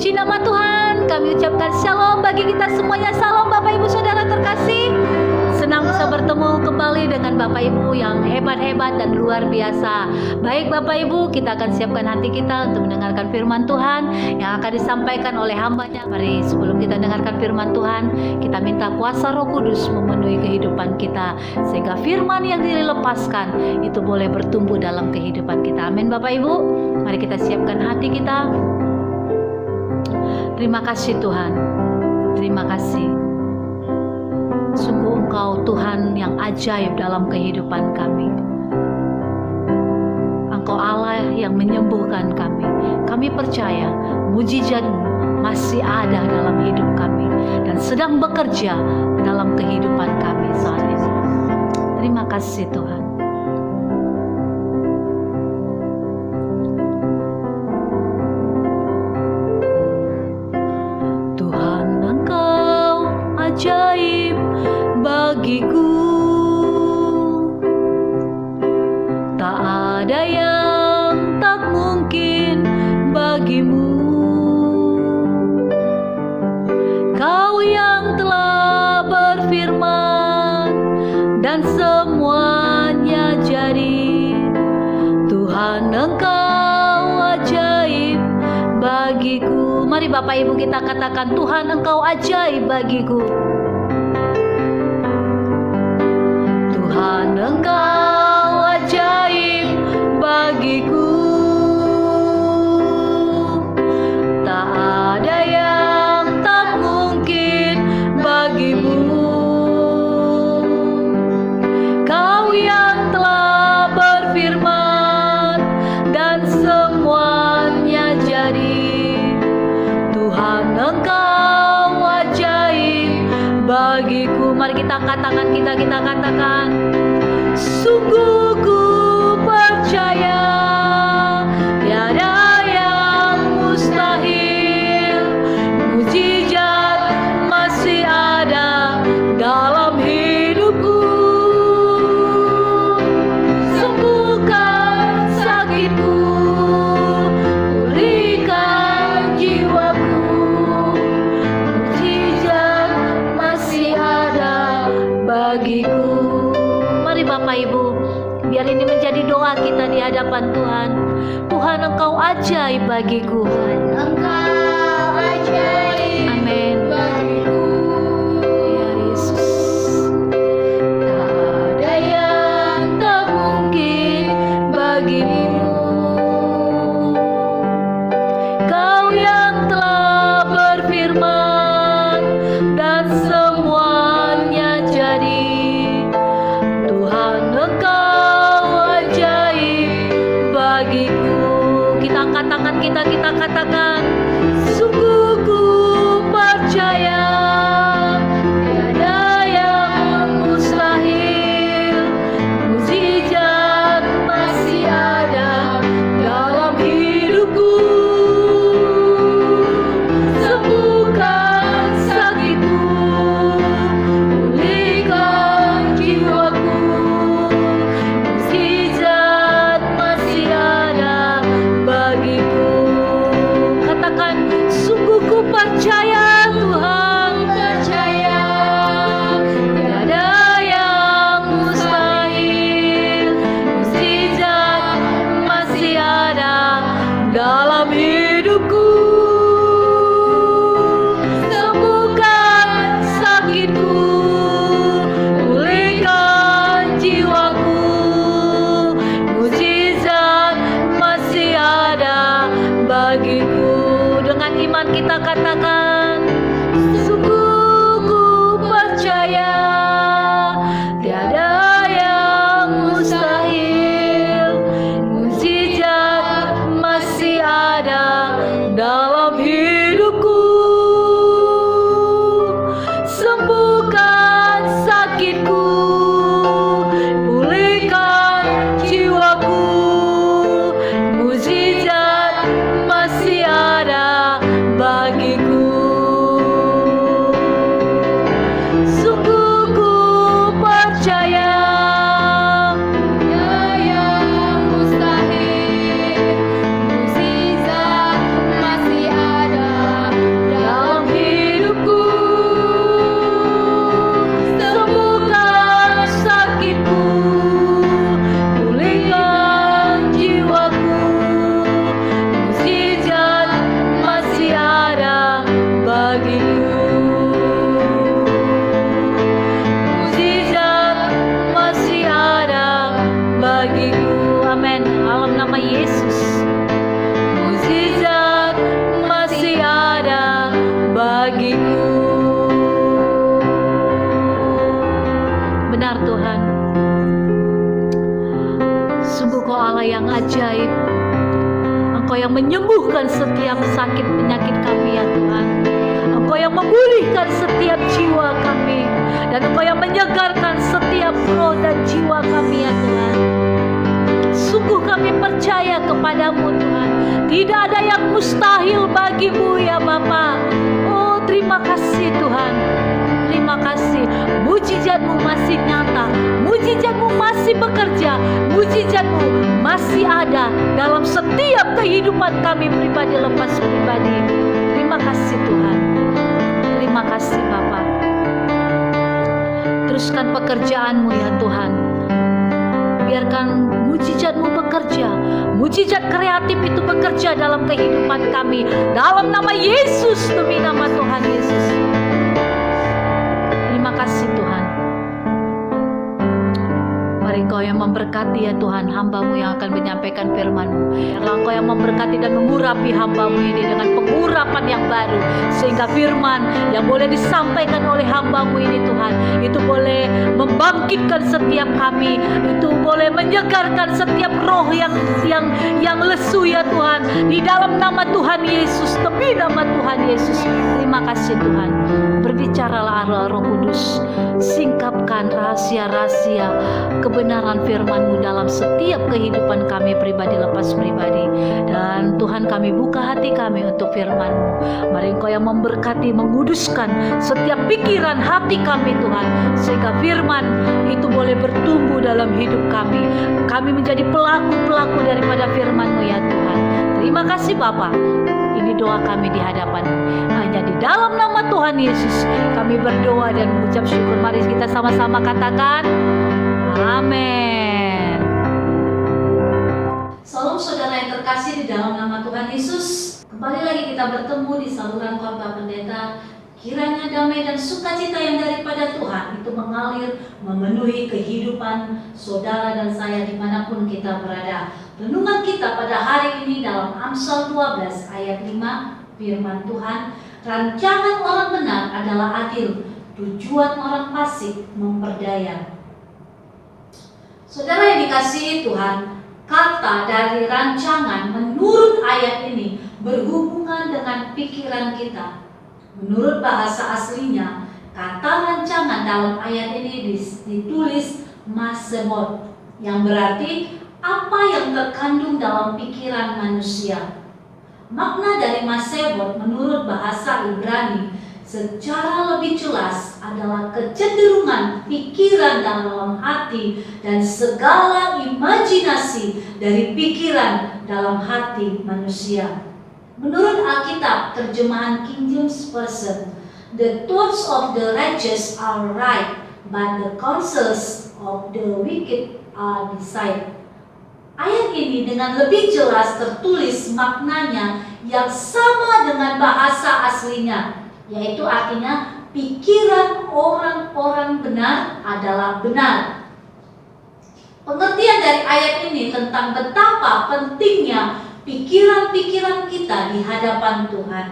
Puji nama Tuhan, kami ucapkan shalom bagi kita semuanya. Shalom Bapak Ibu Saudara terkasih. Senang bisa bertemu kembali dengan Bapak Ibu yang hebat-hebat dan luar biasa. Baik Bapak Ibu, kita akan siapkan hati kita untuk mendengarkan firman Tuhan yang akan disampaikan oleh hambanya. Mari sebelum kita dengarkan firman Tuhan, kita minta kuasa Roh Kudus memenuhi kehidupan kita, sehingga firman yang dilepaskan itu boleh bertumbuh dalam kehidupan kita. Amin Bapak Ibu. Mari kita siapkan hati kita. Terima kasih Tuhan, terima kasih. Sungguh Engkau Tuhan yang ajaib dalam kehidupan kami. Engkau Allah yang menyembuhkan kami. Kami percaya mujizat-Mu masih ada dalam hidup kami dan sedang bekerja dalam kehidupan kami saat ini. Terima kasih Tuhan. Ajaib bagiku, tak ada yang tak mungkin bagimu. Kau yang telah berfirman dan semuanya jadi. Tuhan Engkau ajaib bagiku. Mari Bapak Ibu kita katakan, Tuhan Engkau ajaib bagiku. Tuhan Engkau ajaib bagiku. Tak ada yang tak mungkin bagimu. Kau yang telah berfirman dan semuanya jadi. Tuhan Engkau ajaib bagiku. Mari kita katakan, kita katakan, sungguh ku percaya tiada yang mustahil. Mujizat masih ada dalam hidupku. Sembuhkan sakitku, pulihkan jiwaku. Mujizat masih ada bagiku. Mari Bapak Ibu, biar ini menjadi doa kita di hadapan Tuhan. Tuhan Engkau ajaib bagiku. Engkau ajaib. Amin. Bagiku. Ya Yesus. Tak ada yang tak mungkin bagimu. Kau yang telah berfirman dan semuanya jadi. Tuhan Engkau ajaib bagiku. Kita angkat tangan kita katakan, sungguh ku percaya tiada yang mustahil. Mujizat masih ada dalam hidupku. Sembuhkan sakitku, pulihkan jiwaku. Mujizat masih ada bagiku. Katakan, sungguh ku percaya Tuhan, Percaya tiada yang mustahil. Mujizat masih ada dalam hidupku. Sembuhkan sakitku, pulihkan jiwaku. Mujizat masih ada bagiku. Dengan iman kita katakan, sungguh ku percaya tiada yang mustahil. Mujizat masih ada dalam hidupku. Sembuhkan sakitku, pulihkan jiwaku. Mujizat masih ada bagiku. Sungguh ku percaya tiada yang mustahil. Mujizat masih ada yang menyembuhkan setiap sakit penyakit kami ya Tuhan. Engkau yang memulihkan setiap jiwa kami, dan Engkau yang menyegarkan setiap roh dan jiwa kami ya Tuhan. Sungguh kami percaya kepadamu Tuhan. Tidak ada yang mustahil bagimu ya Bapa. Oh, terima kasih Tuhan. Terima kasih. Mujizat-Mu masih nyata. Mujizat-Mu masih bekerja. Mujizat-Mu masih ada dalam setiap kehidupan kami pribadi lepas pribadi. Terima kasih Tuhan. Terima kasih Bapa. Teruskan pekerjaan-Mu ya Tuhan. Biarkan mujizat-Mu bekerja. Mujizat kreatif itu bekerja dalam kehidupan kami. Dalam nama Yesus, demi nama Tuhan Yesus. Terima kasih Tuhan. Mari Engkau yang memberkati ya Tuhan hamba-Mu yang akan menyampaikan firman-Mu. Biarlah Engkau yang memberkati dan mengurapi hamba-Mu ini dengan pengurapan yang baru, sehingga firman yang boleh disampaikan oleh hamba-Mu ini Tuhan, itu boleh membangkitkan setiap kami, itu boleh menyegarkan setiap roh yang lesu ya Tuhan. Di dalam nama Tuhan Yesus, demi nama Tuhan Yesus. Terima kasih Tuhan. Berbicaralah Roh Kudus, singkapkan rahasia-rahasia kebenaran firman-Mu dalam setiap kehidupan kami pribadi lepas pribadi. Dan Tuhan, kami buka hati kami untuk firman-Mu. Mari Engkau yang memberkati, menguduskan setiap pikiran hati kami Tuhan, sehingga firman itu boleh bertumbuh dalam hidup kami. Kami menjadi pelaku-pelaku daripada firman-Mu ya Tuhan. Terima kasih Bapa. Ini doa kami di hadapan. Hanya di dalam nama Tuhan Yesus kami berdoa dan mengucap syukur. Mari kita sama-sama katakan amin. Salam saudara yang terkasih di dalam nama Tuhan Yesus. Kembali lagi kita bertemu di saluran khotbah pendeta. Kiranya damai dan sukacita yang daripada Tuhan itu mengalir, memenuhi kehidupan saudara dan saya dimanapun kita berada. Renungan kita pada hari ini dalam Amsal 12 ayat 5, firman Tuhan, rancangan orang benar adalah adil, tujuan orang fasik memperdaya. Saudara yang dikasihi Tuhan, kata dari rancangan menurut ayat ini berhubungan dengan pikiran kita. Menurut bahasa aslinya, kata rancangan dalam ayat ini ditulis masebot, yang berarti apa yang terkandung dalam pikiran manusia. Makna dari masebot menurut bahasa Ibrani secara lebih jelas adalah kecenderungan pikiran dalam hati dan segala imajinasi dari pikiran dalam hati manusia. Menurut Alkitab terjemahan King James Version, the thoughts of the righteous are right, but the counsels of the wicked are deceit. Ayat ini dengan lebih jelas tertulis maknanya yang sama dengan bahasa aslinya, yaitu artinya pikiran orang-orang benar adalah benar. Pengertian dari ayat ini tentang betapa pentingnya pikiran-pikiran kita di hadapan Tuhan.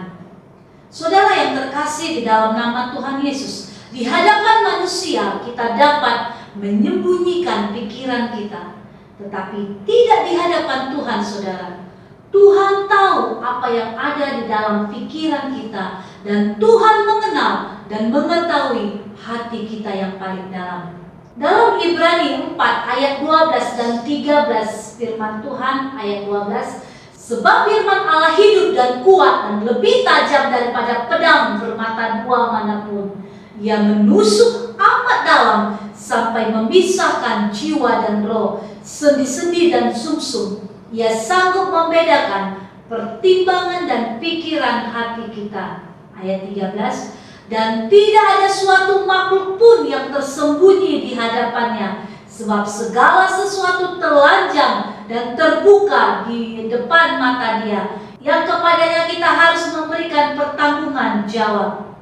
Saudara yang terkasih di dalam nama Tuhan Yesus, di hadapan manusia kita dapat menyembunyikan pikiran kita, tetapi tidak di hadapan Tuhan, saudara. Tuhan tahu apa yang ada di dalam pikiran kita, dan Tuhan mengenal dan mengetahui hati kita yang paling dalam. Dalam Ibrani 4 ayat 12 dan 13 firman Tuhan ayat 12, sebab firman Allah hidup dan kuat dan lebih tajam daripada pedang bermata dua manapun. Ia menusuk amat dalam sampai memisahkan jiwa dan roh, sendi-sendi dan sumsum. Ia sanggup membedakan pertimbangan dan pikiran hati kita. Ayat 13, dan tidak ada suatu makhluk pun yang tersembunyi di hadapannya, sebab segala sesuatu telanjang dan terbuka di depan mata Dia, yang kepadanya kita harus memberikan pertanggungan jawab.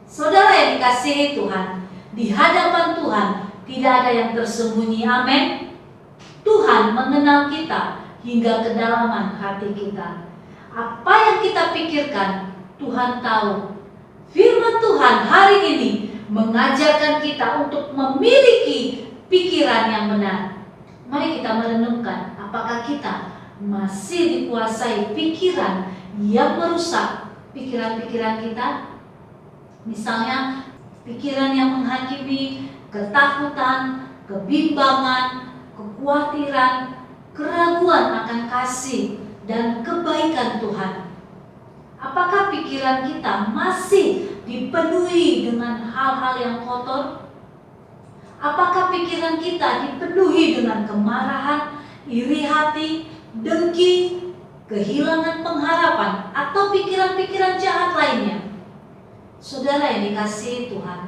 Saudara yang dikasihi Tuhan, di hadapan Tuhan tidak ada yang tersembunyi. Amin. Tuhan mengenal kita hingga kedalaman hati kita. Apa yang kita pikirkan, Tuhan tahu. Firman Tuhan hari ini mengajarkan kita untuk memiliki pikiran yang benar. Mari kita merenungkan, apakah kita masih dikuasai pikiran yang merusak pikiran-pikiran kita. Misalnya pikiran yang menghakimi, ketakutan, kebimbangan, kekhawatiran, keraguan akan kasih dan kebaikan Tuhan. Apakah pikiran kita masih dipenuhi dengan hal-hal yang kotor? Apakah pikiran kita dipenuhi dengan kemarahan, iri hati, dengki, kehilangan pengharapan, atau pikiran-pikiran jahat lainnya? Saudara yang dikasihi Tuhan,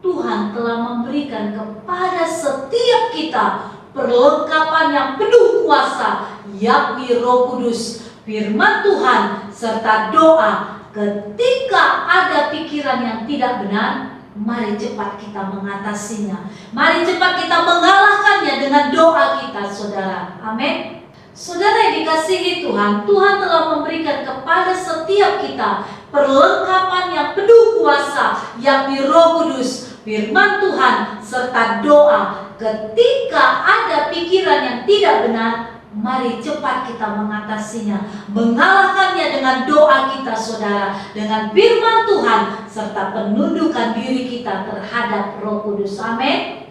Tuhan telah memberikan kepada setiap kita perlengkapan yang penuh kuasa, yakni Roh Kudus, firman Tuhan, serta doa. Ketika ada pikiran yang tidak benar, mari cepat kita mengatasinya. Mari cepat kita mengalahkannya dengan doa kita, saudara. Amin. Saudara yang dikasihi Tuhan, Tuhan telah memberikan kepada setiap kita perlengkapan yang penuh kuasa, yakni Roh Kudus, firman Tuhan, serta doa. Ketika ada pikiran yang tidak benar, mari cepat kita mengatasinya, mengalahkannya dengan doa kita, saudara, dengan firman Tuhan, serta penundukan diri kita terhadap Roh Kudus. Amin.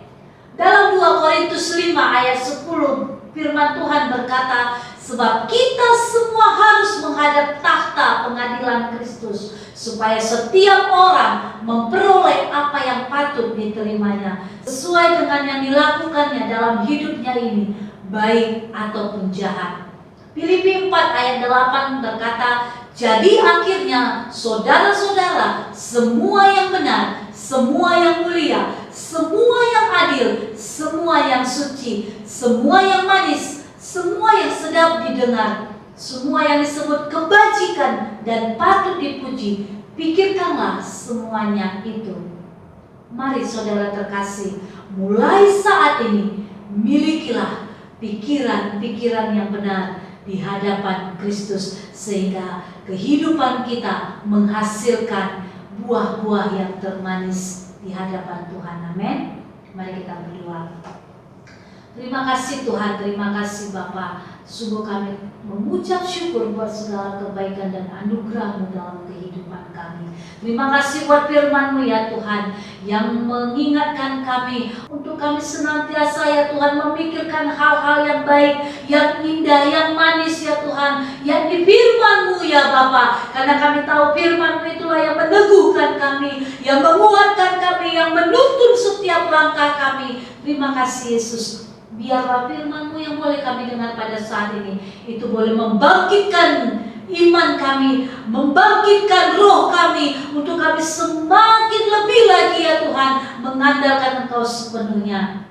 Dalam 2 Korintus 5 ayat 10, firman Tuhan berkata, sebab kita semua harus menghadap tahta pengadilan Kristus, supaya setiap orang memperoleh apa yang patut diterimanya, sesuai dengan yang dilakukannya dalam hidupnya ini, baik ataupun jahat. Filipi 4 ayat 8 berkata, jadi akhirnya saudara-saudara, semua yang benar, semua yang mulia, semua yang adil, semua yang suci, semua yang manis, semua yang sedap didengar, semua yang disebut kebajikan dan patut dipuji, pikirkanlah semuanya itu. Mari saudara terkasih, mulai saat ini milikilah pikiran-pikiran yang benar di hadapan Kristus, sehingga kehidupan kita menghasilkan buah-buah yang termanis di hadapan Tuhan. Amin. Mari kita berdoa. Terima kasih Tuhan, terima kasih Bapa. Sungguh kami mengucap syukur buat segala kebaikan dan anugerah-Mu dalam kehidupan kami. Terima kasih buat firman-Mu ya Tuhan, yang mengingatkan kami untuk kami senantiasa ya Tuhan memikirkan hal-hal yang baik, yang indah, yang manis ya Tuhan, yang di firman-Mu ya Bapa. Karena kami tahu firman-Mu itulah yang meneguhkan kami, yang menguatkan kami, yang menuntun setiap langkah kami. Terima kasih Yesus. Biarlah firman-Mu yang boleh kami dengar pada saat ini, itu boleh membangkitkan iman kami, membangkitkan roh kami, untuk kami semakin lebih lagi ya Tuhan mengandalkan Engkau sepenuhnya.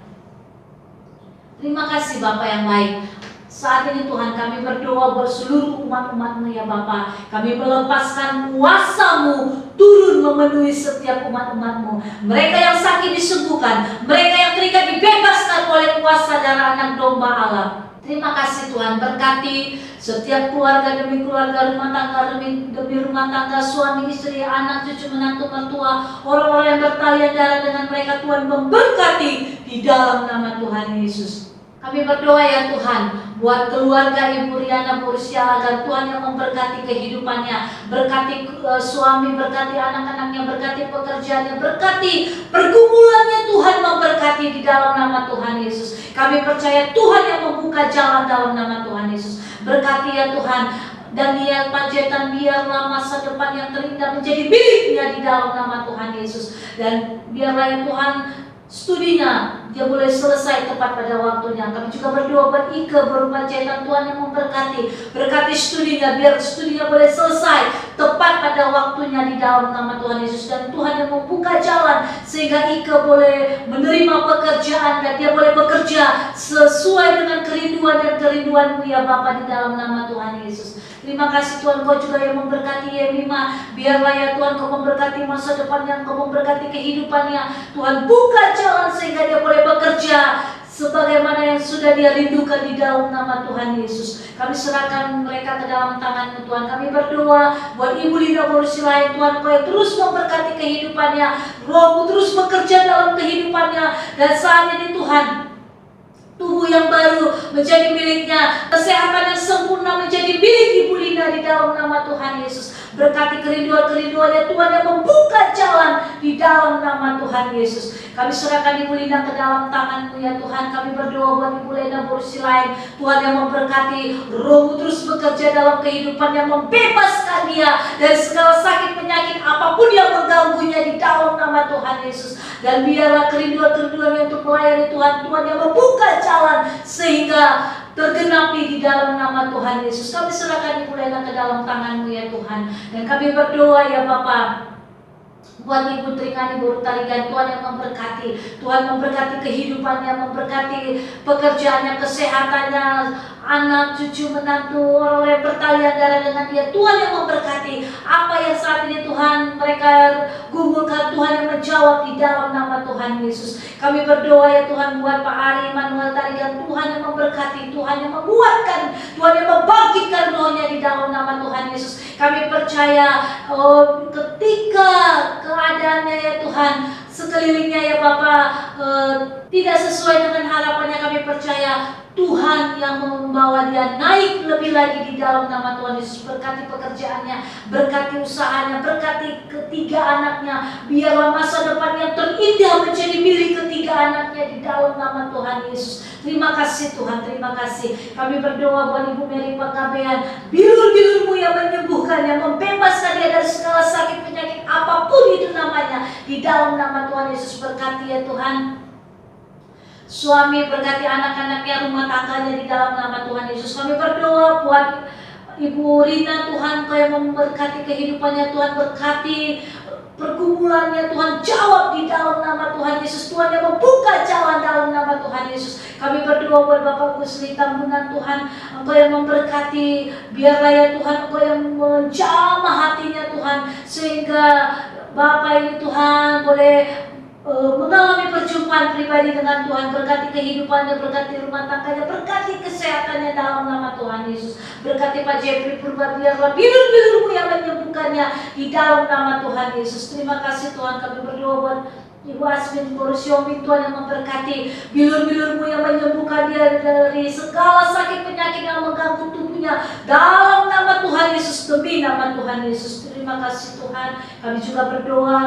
Terima kasih Bapa yang baik. Saat ini Tuhan kami berdoa buat seluruh umat-umat-Mu ya Bapa. Kami melepaskan kuasa-Mu turun memenuhi setiap umat-umat-Mu. Mereka yang sakit disembuhkan, mereka yang terikat dibebaskan oleh kuasa darah anak domba Allah. Terima kasih Tuhan, berkati setiap keluarga demi keluarga, rumah tangga demi rumah tangga, suami, istri, anak, cucu, menantu, mertua, orang-orang yang bertalian darah dengan mereka. Tuhan memberkati di dalam nama Tuhan Yesus. Kami berdoa ya Tuhan buat keluarga Ibu Riana Pursia, agar Tuhan yang memberkati kehidupannya, berkati suami, berkati anak-anaknya, berkati pekerjaannya, berkati pergumulannya. Tuhan memberkati di dalam nama Tuhan Yesus. Kami percaya Tuhan yang membuka jalan dalam nama Tuhan Yesus. Berkati ya Tuhan Daniel Panjaitan, biarlah masa depan yang terindah menjadi miliknya di dalam nama Tuhan Yesus. Dan biarlah ya Tuhan studinya dia boleh selesai tepat pada waktunya. Kami juga berdoa buat Ike Panjaitan, Tuhan yang memberkati, berkati studinya, biar studinya boleh selesai tepat pada waktunya di dalam nama Tuhan Yesus. Dan Tuhan yang membuka jalan sehingga Ike boleh menerima pekerjaan dan dia boleh bekerja sesuai dengan kerinduan dan kerinduan-Mu ya Bapa, di dalam nama Tuhan Yesus. Terima kasih Tuhan, Kau juga yang memberkati Yemima. Biarlah ya Tuhan Kau memberkati masa depannya, Kau memberkati kehidupannya. Tuhan buka jalan sehingga dia boleh bekerja sebagaimana yang sudah dia rindukan di dalam nama Tuhan Yesus. Kami serahkan mereka ke dalam tangan-Mu Tuhan. Kami berdoa buat Ibu Lina Pursia Tuhan, Kau yang terus memberkati kehidupannya, Roh-Mu terus bekerja dalam kehidupannya. Dan saat ini Tuhan, tubuh yang baru menjadi miliknya, kesehatan yang sempurna menjadi milik Ibu Lina di dalam nama Tuhan Yesus. Berkati kerinduan-kerinduannya Tuhan yang membuka jalan di dalam nama Tuhan Yesus. Kami serahkan Ibu Lina ke dalam tangan-Mu ya Tuhan. Kami berdoa buat Ibu Lina Borsi lain, Tuhan yang memberkati, Roh-Mu terus bekerja dalam kehidupan yang membebaskan dia dari segala sakit penyakit apapun yang mengganggunya di dalam nama Tuhan Yesus. Dan biarlah kerinduan-kerinduannya untuk melayani Tuhan, Tuhan yang membuka jalan sehingga tergenapi di dalam nama Tuhan Yesus. Kami serahkan Ibu Lena ke dalam tangan-Mu ya Tuhan. Dan kami berdoa ya Bapa, buat Ibu Tringani Borutarigan, Tuhan yang memberkati, Tuhan memberkati kehidupannya, memberkati pekerjaannya, kesehatannya, anak, cucu, menantu, orang yang bertalian darah dengan dia. Tuhan yang memberkati apa yang saat ini Tuhan mereka gumulkan, Tuhan yang menjawab di dalam nama Tuhan Yesus. Kami berdoa ya Tuhan buat Pak Ari Manuel Tarigan, Tuhan yang memberkati, Tuhan yang menguatkan, Tuhan yang membangkitkan rohnya di dalam nama Tuhan Yesus. Kami percaya ketika keadaannya ya Tuhan sekelilingnya ya Bapak tidak sesuai dengan harapannya, kami percaya Tuhan yang membawa dia naik lebih lagi di dalam nama Tuhan Yesus. Berkati pekerjaannya, berkati usahanya, berkati ketiga anaknya. Biarlah masa depan yang terindah menjadi milik ketiga anaknya di dalam nama Tuhan Yesus. Terima kasih Tuhan, terima kasih. Kami berdoa buat Ibu Mary Panggabean, bilur-bilur-Mu yang menyembuhkan, yang membebaskan dia dari segala sakit penyakit apapun itu namanya di dalam nama Tuhan Yesus. Berkati ya Tuhan suami, berkati anak-anaknya, rumah tangganya di dalam nama Tuhan Yesus. Kami berdoa buat Ibu Rina, Tuhan Kau yang memberkati kehidupannya, Tuhan berkati pergumulannya, Tuhan jawab di dalam nama Tuhan Yesus. Tuhan yang membuka jalan dalam nama Tuhan Yesus. Kami berdoa buat Bapak Gusli Tambunan, Tuhan Engkau yang memberkati, biarlah ya Tuhan Engkau yang menjamah hatinya Tuhan, sehingga Bapak ini Tuhan boleh mengalami perjumpaan pribadi dengan Tuhan. Berkati kehidupannya, berkati rumah tangganya, berkati kesehatannya dalam nama Tuhan Yesus. Berkati Pak Jeffrey Purba, biarlah bilur-bilur-Mu yang menyembuhkannya di dalam nama Tuhan Yesus. Terima kasih Tuhan. Kami berdoa buat Ibu Asmin Borosyomi, Tuhan yang memberkati, bilur-bilur-Mu yang menyembuhkan dia dari segala sakit penyakit yang mengganggu tubuhnya dalam nama Tuhan Yesus, demi nama Tuhan Yesus. Terima kasih Tuhan. Kami juga berdoa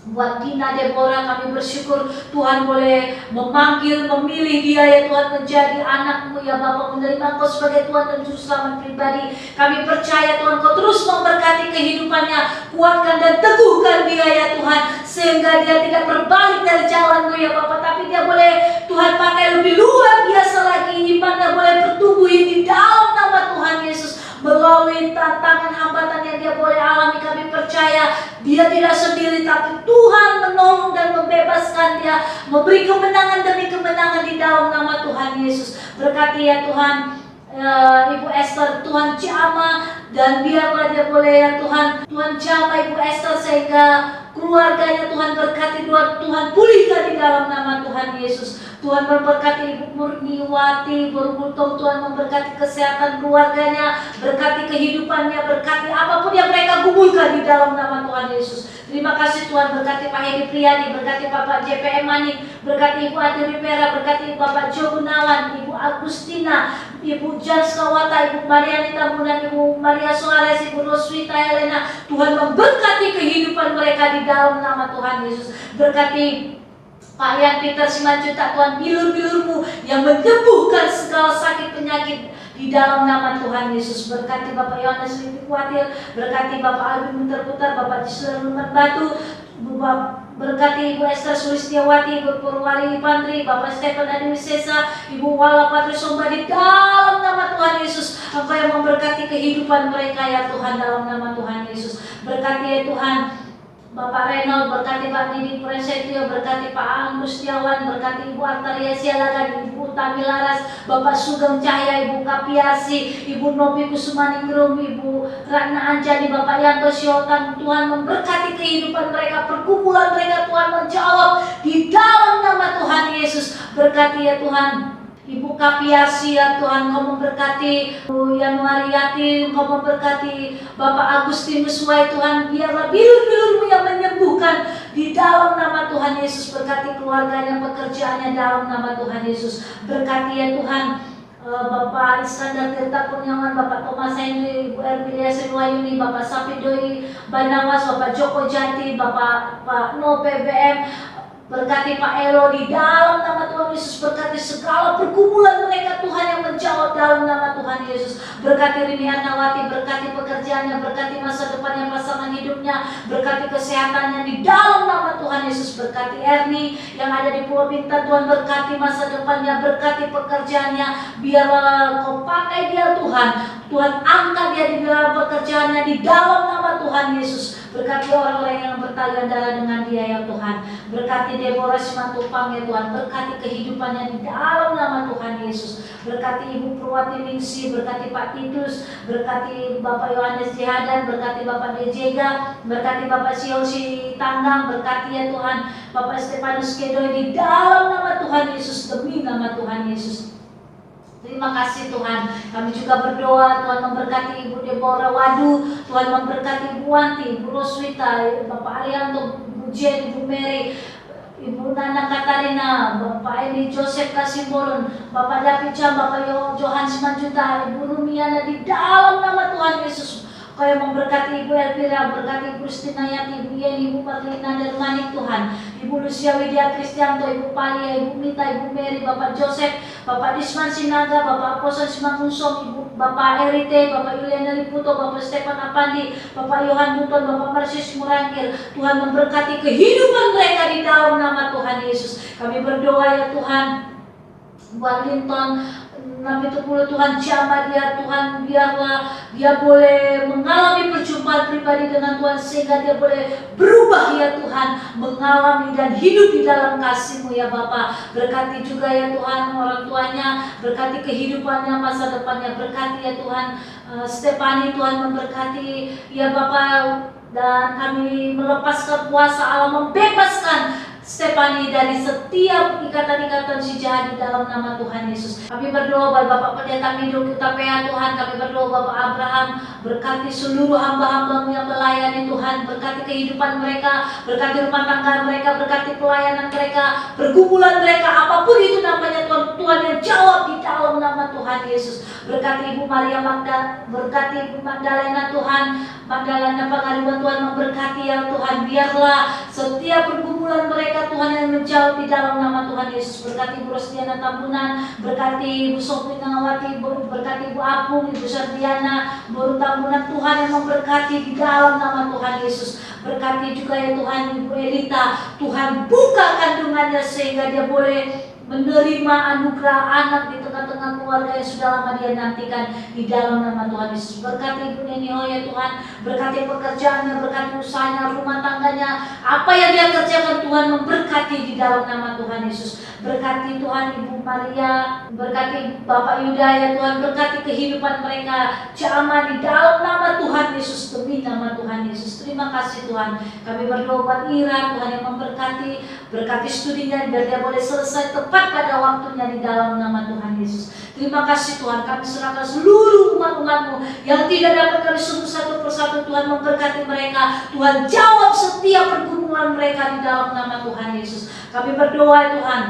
buat Dina Deborah. Kami bersyukur Tuhan boleh memanggil, memilih dia ya Tuhan menjadi anak-Mu ya Bapak, menerima Kau sebagai Tuhan dan Juru Selamat pribadi. Kami percaya Tuhan Kau terus memberkati kehidupannya, kuatkan dan teguhkan dia ya Tuhan, sehingga dia tidak berbalik dari jalan-Mu ya Bapak, tapi dia boleh Tuhan pakai lebih luar biasa lagi, imannya boleh bertumbuh di dalam nama Tuhan Yesus. Melalui tantangan hambatan yang dia boleh alami, kami percaya dia tidak sendiri, tapi Tuhan menolong dan membebaskan dia, memberi kemenangan demi kemenangan di dalam nama Tuhan Yesus. Berkati ya Tuhan Ibu Esther, Tuhan jamah, dan biarlah dia boleh ya Tuhan jamah Ibu Esther sehingga keluarganya Tuhan berkati, Tuhan pulihkan di dalam nama Tuhan Yesus. Tuhan memberkati Ibu Murniwati Borgultom, Tuhan memberkati kesehatan keluarganya, berkati kehidupannya, berkati apapun yang mereka gumulkan di dalam nama Tuhan Yesus. Terima kasih Tuhan. Berkati Pak Hedi Priyadi, berkati Bapak JPM Manik, berkati Ibu Ati Ripera, berkati Bapak Jo Gunawan, Ibu Agustina, Ibu Jans Kawata, Ibu Mariani Tambunan, Ibu Maria Suarez, Ibu Roswita Helena. Tuhan memberkati kehidupan mereka di dalam nama Tuhan Yesus. Berkati Pak Yan Peter Simanjuta, Tuhan bilur-bilur-Mu yang menyembuhkan segala sakit penyakit di dalam nama Tuhan Yesus. Berkati Bapak Yohanes Liti Kuatir, berkati Bapak Alvin Munter-Putar, Bapak Jisler Lumat Batu, berkati Ibu Esther Sulistiawati, Ibu Purwari Pantri, Bapak Stephen Adi Wisesa, Ibu Wala Patri Somba, di dalam nama Tuhan Yesus. Engkau yang memberkati kehidupan mereka ya Tuhan, dalam nama Tuhan Yesus. Berkati ya Tuhan Bapak Reynold, berkati Pak Didi Prasetyo, berkati Pak Agus Setiawan, berkati Ibu Artaria Sialagan, Ibu Tami Laras, Bapak Sugeng Cahya, Ibu Kapiasi, Ibu Novi Kusumaningrum, Ibu Ratna Anjani, Bapak Yanto Siotan. Tuhan memberkati kehidupan mereka, perkumpulan mereka Tuhan menjawab di dalam nama Tuhan Yesus. Berkati ya Tuhan Ibu Kapiasi ya Tuhan, Kau memberkati Ibu Yanuariati, Kau memberkati Bapak Agustinus Wai Tuhan, biarlah bilur-bilur-Mu yang menyembuhkan di dalam nama Tuhan Yesus. Berkati keluarganya, pekerjaannya dalam nama Tuhan Yesus. Berkati ya Tuhan Bapak Iskandar Tirta Kurniawan, Bapak Thomas Henry, Ibu Ermilia Senuayuni, Bapak Sapidoi Banawas, Bapak Joko Jati, Bapak No PBM. Berkati Pak Elo di dalam nama Tuhan Yesus. Berkati segala pergumulan mereka Tuhan yang menjawab dalam nama Tuhan Yesus. Berkati Rini Arnawati, berkati pekerjaannya, berkati masa depannya, pasangan hidupnya, berkati kesehatannya di dalam nama Tuhan Yesus. Berkati Erni yang ada di Pulau Bintan, Tuhan berkati masa depannya, berkati pekerjaannya. Biarlah Kau pakai dia Tuhan. Tuhan angkat dia di dalam pekerjaannya di dalam nama Tuhan Yesus. Berkati orang-orang yang bertalian darah dengan dia ya Tuhan. Berkati Deborah Simatupang ya Tuhan. Berkati kehidupannya di dalam nama Tuhan Yesus. Berkati Ibu Purwati Ningsi, berkati Pak Titus, berkati Bapak Yohanes Jihadan, berkati Bapak Dejega, berkati Bapak Siosi Tanggang, berkati ya Tuhan Bapak Stefanus Kedoy di dalam nama Tuhan Yesus, demi nama Tuhan Yesus. Terima kasih Tuhan. Kami juga berdoa Tuhan memberkati Ibu Deborah Wadu, Tuhan memberkati Ibu Wanti, Ibu Roswita, Bapak Arianto, Ibu Jen, Ibu Mary, Ibu Nana Katarina, Bapak Eli Joseph Kasimbolon, Bapak David Cam, Bapak Johan Simanjuta, Ibu Rumiana di dalam nama Tuhan Yesus. Kau yang memberkati Ibu Elvira, berkati Ibu Kristina Yati, Ibu Yeni, Ibu Marlina dan Manik Tuhan, Ibu Lucia Widya Kristianto, Ibu Palia, Ibu Mita, Ibu Mary, Bapak Joseph, Bapak Disman Sinaga, Bapak Aposan Simangunsong, Ibu Bapak Erite, Bapak Yuliana Liputo, Bapak Stefan Apandi, Bapak Yohan Buton, Bapak Marsius Murangkir. Tuhan memberkati kehidupan mereka di dalam nama Tuhan Yesus. Kami berdoa ya Tuhan buat Linton, Nabi Tepuluh Tuhan jamah dia Tuhan, biarlah dia boleh mengalami perjumpaan pribadi dengan Tuhan sehingga dia boleh berubah ya Tuhan, mengalami dan hidup di dalam kasih-Mu ya Bapa. Berkati juga ya Tuhan orang tuanya, berkati kehidupannya, masa depannya, berkati ya Tuhan Stefani, Tuhan memberkati ya Bapa, dan kami melepaskan kuasa Allah, membebaskan Stefani dari setiap ikatan-ikatan si jahat di dalam nama Tuhan Yesus. Kami berdoa buat Bapak Pendeta Mido Utapea Tuhan. Kami berdoa Bapak Abraham, berkati seluruh hamba-hamba-Mu yang melayani Tuhan. Berkati kehidupan mereka, berkati rumah tangga mereka, berkati pelayanan mereka, pergumulan mereka, apapun itu namanya Tuhan, Tuhan yang jawab di dalam nama Tuhan Yesus. Berkati Ibu Maria Magda, berkati Ibu Magdalena Tuhan, Magdalena Pangaribuan Tuhan memberkati ya Tuhan. Biarlah setiap pergumulan mereka Tuhan yang menjawab di dalam nama Tuhan Yesus. Berkati Ibu Rosdiana Tambunan, berkati Ibu Sofi Nangawati, berkati Ibu Apung, Ibu Sardiana, Boru Tambunan, Tuhan yang memberkati di dalam nama Tuhan Yesus. Berkati juga ya Tuhan Ibu Elita, Tuhan buka kandungannya sehingga dia boleh menerima anugerah anak di tengah-tengah keluarga yang sudah lama dia nantikan di dalam nama Tuhan Yesus. Berkati Ibu Neni Hoya Tuhan, berkati pekerjaannya, berkati usahanya, rumah tangganya, apa yang dia kerjakan Tuhan memberkati di dalam nama Tuhan Yesus. Berkati Tuhan Ibu Maria, berkati Bapak Yuda ya Tuhan, berkati kehidupan mereka, jamah di dalam nama Tuhan Yesus, demi nama Tuhan Yesus. Terima kasih Tuhan. Kami berdoa buat Ira, Tuhan yang memberkati, berkati studinya biar dia boleh selesai tepat pada waktunya di dalam nama Tuhan Yesus. Terima kasih Tuhan, kami serahkan seluruh umat-umat-Mu yang tidak dapat kami sebut satu persatu. Tuhan memberkati mereka, Tuhan jawab setiap pergumulan mereka di dalam nama Tuhan Yesus. Kami berdoa Tuhan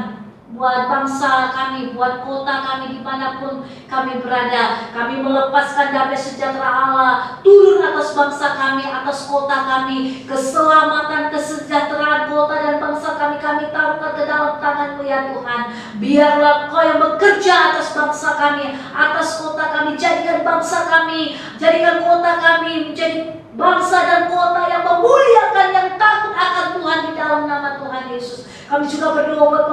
buat bangsa kami, buat kota kami dimanapun kami berada. Kami melepaskan damai sejahtera Allah turun atas bangsa kami, atas kota kami. Keselamatan, kesejahteraan kota dan bangsa kami, kami taruhkan ke dalam tangan-Mu ya Tuhan. Biarlah Kau yang bekerja atas bangsa kami, atas kota kami. Jadikan bangsa kami, jadikan kota kami menjadi bangsa dan kota yang memuliakan, yang takut akan Tuhan di dalam nama Tuhan Yesus. Kami juga berdoa buat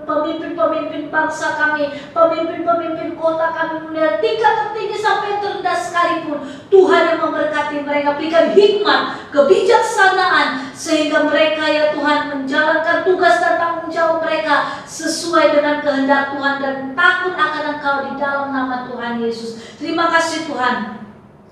pemimpin-pemimpin bangsa kami, pemimpin-pemimpin kota kami, mulai tingkat tertinggi sampai terendah sekalipun. Tuhan yang memberkati mereka, berikan hikmat, kebijaksanaan, sehingga mereka ya Tuhan menjalankan tugas dan tanggung jawab mereka sesuai dengan kehendak Tuhan dan takut akan Engkau di dalam nama Tuhan Yesus. Terima kasih Tuhan.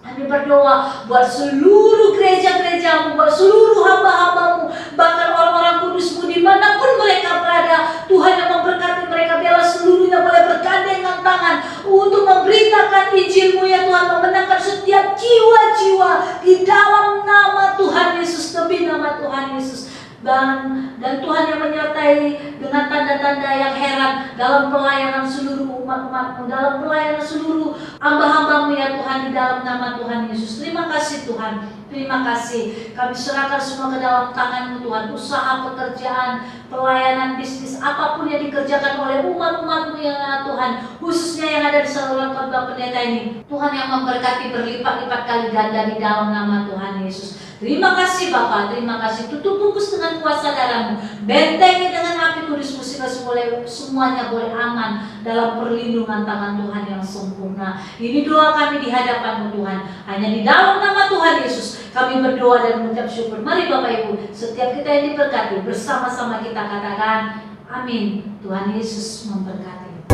Kami berdoa buat seluruh gereja-gereja-Mu, buat seluruh hamba-hamba-Mu, bahkan orang-orang kudus-Mu dimanapun mereka berada. Tuhan yang memberkati mereka, biarlah seluruhnya boleh bergandengan tangan untuk memberitakan Injil-Mu ya Tuhan, memenangkan setiap jiwa-jiwa di dalam nama Tuhan Yesus, demi nama Tuhan Yesus. dan Tuhan yang menyertai dengan tanda-tanda yang heran dalam pelayanan seluruh umat-umat-Mu, dalam pelayanan seluruh hamba-hamba-Mu ya Tuhan, di dalam nama Tuhan Yesus. Terima kasih Tuhan, terima kasih. Kami serahkan semua ke dalam tangan-Mu Tuhan, usaha, pekerjaan, pelayanan, bisnis, apapun yang dikerjakan oleh umat-umat-Mu ya Tuhan, khususnya yang ada di saluran khotbah pendeta ini. Tuhan yang memberkati berlipat-lipat kali ganda di dalam nama Tuhan Yesus. Terima kasih Bapa, terima kasih. Tutup bungkus dengan kuasa darah-Mu, bentengi dengan api kudus-Mu sehingga semuanya boleh aman dalam perlindungan tangan Tuhan yang sempurna. Ini doa kami di hadapan-Mu Tuhan. Hanya di dalam nama Tuhan Yesus kami berdoa dan mengucap syukur. Mari Bapak Ibu, setiap kita yang diberkati, bersama-sama kita katakan amin. Tuhan Yesus memberkati.